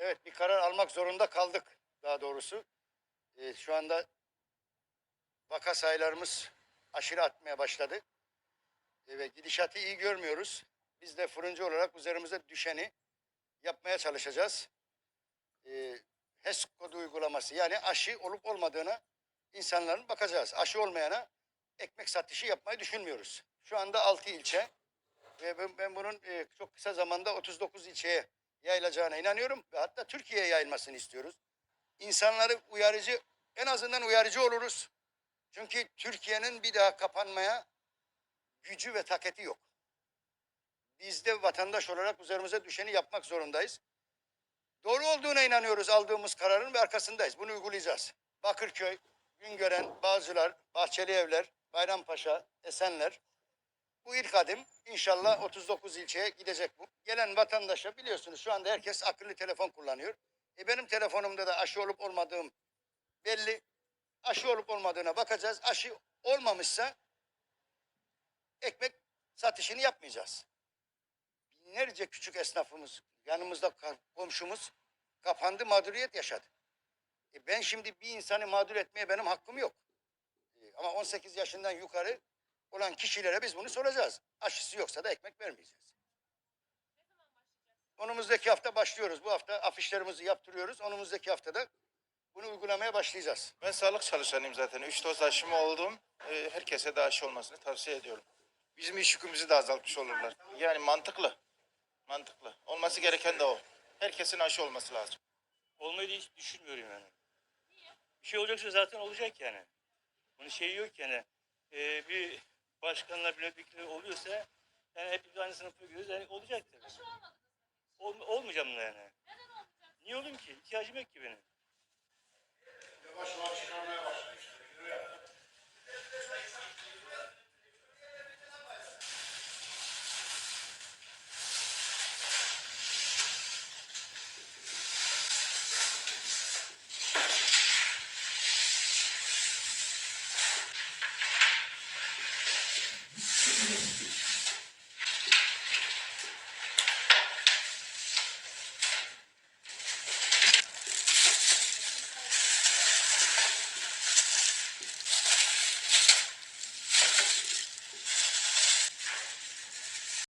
Evet, bir karar almak zorunda kaldık daha doğrusu. Şu anda vaka sayılarımız aşırı artmaya başladı. Ve gidişatı iyi görmüyoruz. Biz de fırıncı olarak üzerimize düşeni yapmaya çalışacağız. HES kodu uygulaması, yani aşı olup olmadığına insanların bakacağız. Aşı olmayana ekmek satışı yapmayı düşünmüyoruz. Şu anda 6 ilçe ve ben bunun çok kısa zamanda 39 ilçeye yayılacağına inanıyorum ve hatta Türkiye'ye yayılmasını istiyoruz. İnsanları uyarıcı, en azından uyarıcı oluruz. Çünkü Türkiye'nin bir daha kapanmaya gücü ve taketi yok. Biz de vatandaş olarak üzerimize düşeni yapmak zorundayız. Doğru olduğuna inanıyoruz aldığımız kararın ve arkasındayız. Bunu uygulayacağız. Bakırköy, Güngören, Bağcılar, Bahçelievler, Bayrampaşa, Esenler. Bu ilk adım. İnşallah 39 ilçeye gidecek bu. Gelen vatandaşa, biliyorsunuz şu anda herkes akıllı telefon kullanıyor. Benim telefonumda da aşı olup olmadığım belli. Aşı olup olmadığına bakacağız. Aşı olmamışsa ekmek satışını yapmayacağız. Binlerce küçük esnafımız, yanımızda komşumuz kapandı, mağduriyet yaşadı. Ben şimdi bir insanı mağdur etmeye benim hakkım yok. Ama 18 yaşından yukarı olan kişilere biz bunu soracağız. Aşısı yoksa da ekmek vermeyeceğiz. Önümüzdeki hafta başlıyoruz. Bu hafta afişlerimizi yaptırıyoruz. Önümüzdeki haftada bunu uygulamaya başlayacağız. Ben sağlık çalışanıyım zaten. 3 doz aşımı oldum. Herkese de aşı olmasını tavsiye ediyorum. Bizim iş yükümüzü de azaltmış olurlar. Yani mantıklı. Mantıklı. Olması gereken de o. Herkesin aşı olması lazım. Olmayı da hiç düşünmüyorum yani. Bir şey olacaksa zaten olacak yani. Bunun şeyi yok yani. Bir başkanla milletvekili oluyorsa yani hepimiz aynı sınıfa giriyoruz, yani olacak tabii. Olmayacağım da yani. Niye olayım ki? İhtiyacım yok ki benim. Yavaş yavaş çıkarmaya başladı.